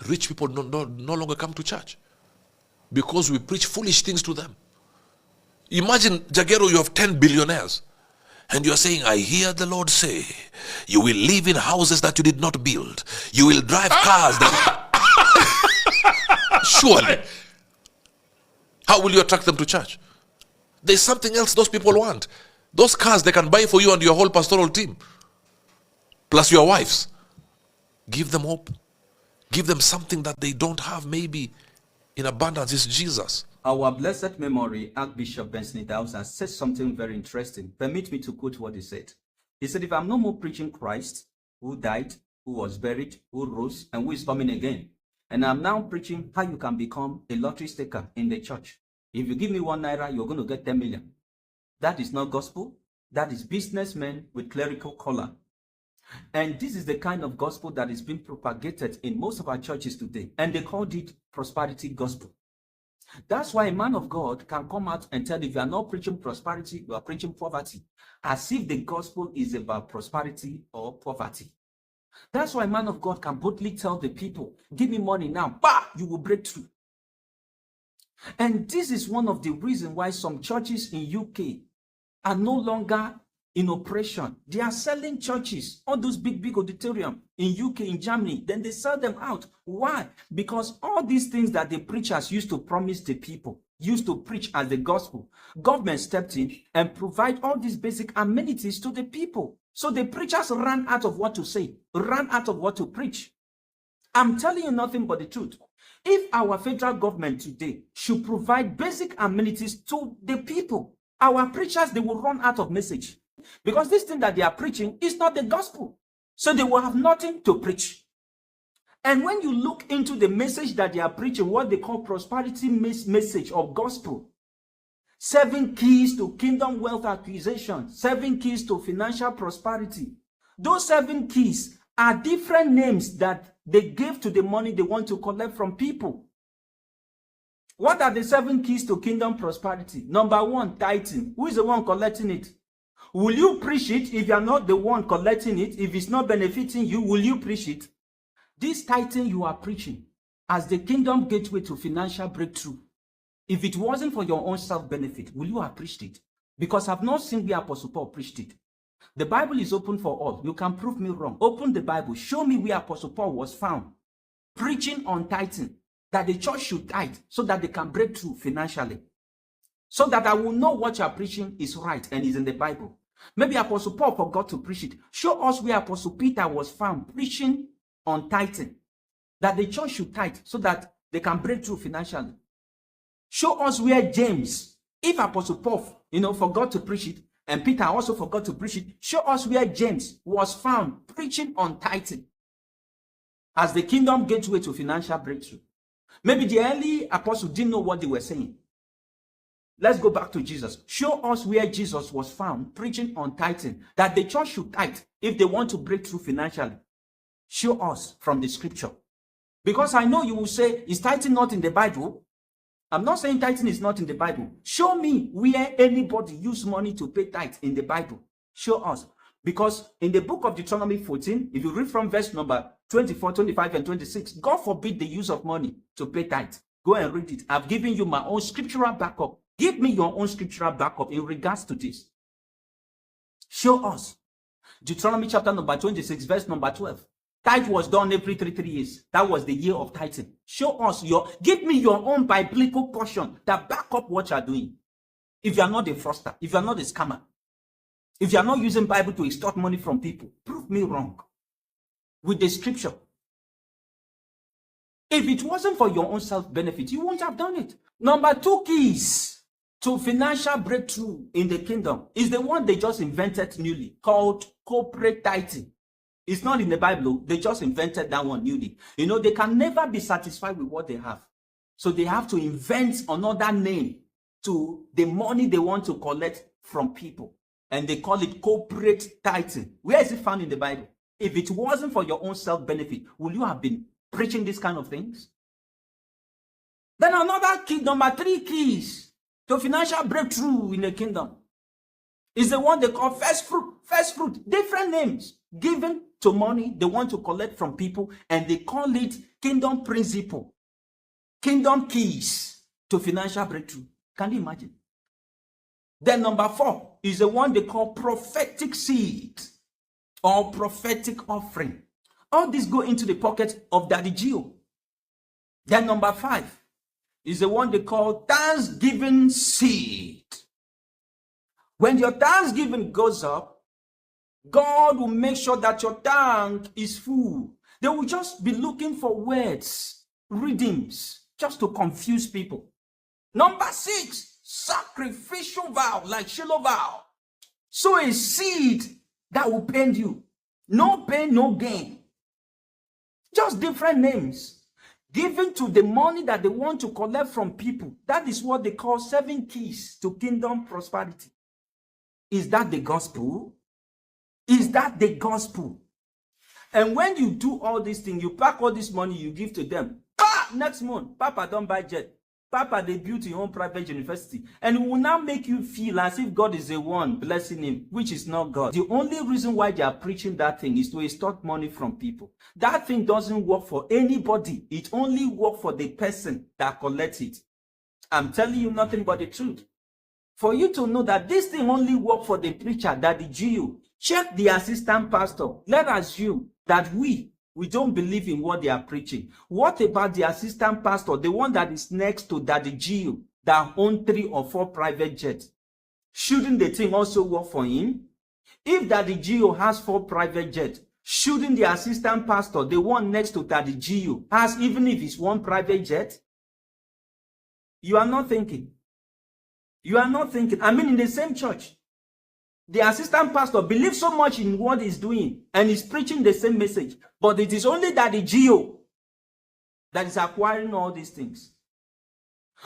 rich people no longer come to church because we preach foolish things to them. Imagine, Jagero, you have 10 billionaires and you're saying, I hear the Lord say, you will live in houses that you did not build. You will drive cars that... Surely. How will you attract them to church? There's something else those people want. Those cars they can buy for you and your whole pastoral team, plus your wives. Give them hope. Give them something that they don't have maybe in abundance. It's Jesus. Our blessed memory, Archbishop Benson Idahosa, said something very interesting. Permit me to quote what he said. He said, if I'm no more preaching Christ, who died, who was buried, who rose, and who is coming again, and I'm now preaching how you can become a lottery staker in the church. If you give me 1 naira, you're going to get 10 million. That is not gospel. That is businessmen with clerical collar. And this is the kind of gospel that is being propagated in most of our churches today. And they called it prosperity gospel. That's why a man of God can come out and tell, if you are not preaching prosperity, you are preaching poverty, as if the gospel is about prosperity or poverty. That's why a man of God can boldly tell the people, give me money now, bah, you will break through. And this is one of the reasons why some churches in UK are no longer in operation. They are selling churches, all those big auditorium in UK, in Germany, then they sell them out. Why? Because all these things that the preachers used to promise the people, used to preach as the gospel, government stepped in and provide all these basic amenities to the people. So the preachers ran out of what to say, ran out of what to preach. I'm telling you nothing but the truth. If our federal government today should provide basic amenities to the people, our preachers, they will run out of message. Because this thing that they are preaching is not the gospel. So they will have nothing to preach. And when you look into the message that they are preaching, what they call prosperity message or gospel, 7 keys to kingdom wealth acquisition, 7 keys to financial prosperity. Those 7 keys are different names that they give to the money they want to collect from people. What are the 7 keys to kingdom prosperity? Number 1, tithing. Who is the one collecting it? Will you preach it if you are not the one collecting it? If it's not benefiting you, will you preach it? This tithing you are preaching as the kingdom gateway to financial breakthrough, if it wasn't for your own self-benefit, will you have preached it? Because I've not seen where Apostle Paul preached it. The Bible is open for all. You can prove me wrong. Open the Bible. Show me where Apostle Paul was found preaching on tithing, that the church should tithe so that they can break through financially. So that I will know what you are preaching is right and is in the Bible. Maybe Apostle Paul forgot to preach it. Show us where Apostle Peter was found preaching on tithing, that the church should tithe so that they can break through financially. Show us where James, if Apostle Paul, forgot to preach it, and Peter also forgot to preach it, show us where James was found preaching on tithing as the kingdom gateway to financial breakthrough. Maybe the early apostles didn't know what they were saying. Let's go back to Jesus. Show us where Jesus was found preaching on tithing, that the church should tithe if they want to break through financially. Show us from the scripture. Because I know you will say, is tithing not in the Bible? I'm not saying tithing is not in the Bible. Show me where anybody used money to pay tithe in the Bible. Show us. Because in the book of Deuteronomy 14, if you read from verse number 24, 25, and 26, God forbid the use of money to pay tithe. Go and read it. I've given you my own scriptural backup. Give me your own scriptural backup in regards to this. Show us. Deuteronomy chapter number 26, verse number 12. Tithe was done every 3 years. That was the year of tithing. Show us give me your own biblical portion that back up what you are doing. If you are not a fraudster, if you are not a scammer, if you are not using Bible to extort money from people, prove me wrong with the scripture. If it wasn't for your own self-benefit, you won't have done it. Number 2 keys to financial breakthrough in the kingdom is the one they just invented newly, called corporate tithing. It's not in the Bible. They just invented that one newly. They can never be satisfied with what they have. So they have to invent another name to the money they want to collect from people. And they call it corporate tithing. Where is it found in the Bible? If it wasn't for your own self-benefit, will you have been preaching these kind of things? Then another key, number 3 keys to financial breakthrough in the kingdom is the one they call first fruit. First fruit, different names given to money they want to collect from people, and they call it kingdom principle, kingdom keys to financial breakthrough. Can you imagine? Then number 4 is the one they call prophetic seed or prophetic offering. All these go into the pocket of Daddy Gio. Then number 5 is the one they call thanksgiving seed. When your thanksgiving goes up, God will make sure that your tank is full. They will just be looking for words, rhythms, just to confuse people. Number 6, sacrificial vow, like Shiloh vow. Sow a seed that will pain you. No pain, no gain. Just different names given to the money that they want to collect from people. That is what they call 7 keys to kingdom prosperity. Is that the gospel? Is that the gospel? And when you do all these things, you pack all this money, you give to them. Next month, Papa don't buy jet. Papa, they built your own private university. And it will now make you feel as if God is the one blessing him, which is not God. The only reason why they are preaching that thing is to extort money from people. That thing doesn't work for anybody. It only works for the person that collects it. I'm telling you nothing but the truth. For you to know that this thing only works for the preacher, that the Jew, check the assistant pastor. Let us assume that we don't believe in what they are preaching. What about the assistant pastor, the one that is next to Daddy Gio, that owns 3 or 4 private jets? Shouldn't the thing also work for him? If Daddy Gio has 4 private jets, shouldn't the assistant pastor, the one next to Daddy Gio, has, even if it's 1 private jet? You are not thinking. You are not thinking. I mean, in the same church, the assistant pastor believes so much in what he's doing and is preaching the same message, but it is only Daddy Gio that is acquiring all these things.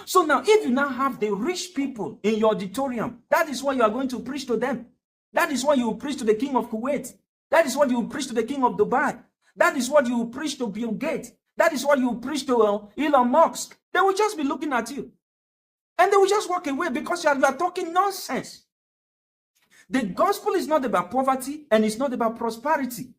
So now, if you now have the rich people in your auditorium, that is what you are going to preach to them. That is what you will preach to the king of Kuwait. That is what you will preach to the king of Dubai. That is what you will preach to Bill Gates. That is what you will preach to Elon Musk. They will just be looking at you. And they will just walk away because you are talking nonsense. The gospel is not about poverty and it's not about prosperity.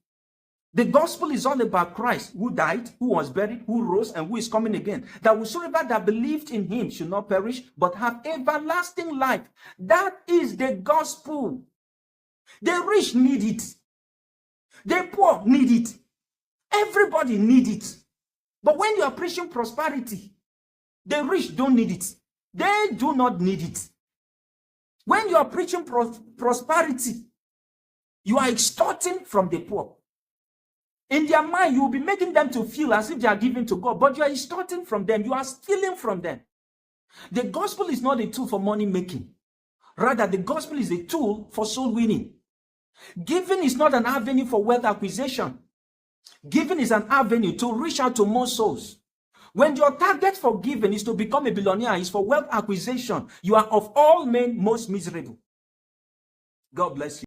The gospel is all about Christ, who died, who was buried, who rose, and who is coming again. That whosoever that believed in him should not perish, but have everlasting life. That is the gospel. The rich need it. The poor need it. Everybody need it. But when you are preaching prosperity, the rich don't need it. They do not need it. When you are preaching prosperity, you are extorting from the poor. In their mind, you will be making them to feel as if they are giving to God, but you are extorting from them. You are stealing from them. The gospel is not a tool for money making. Rather, the gospel is a tool for soul winning. Giving is not an avenue for wealth acquisition. Giving is an avenue to reach out to more souls. When your target for giving is to become a billionaire, is for wealth acquisition, you are of all men most miserable. God bless you.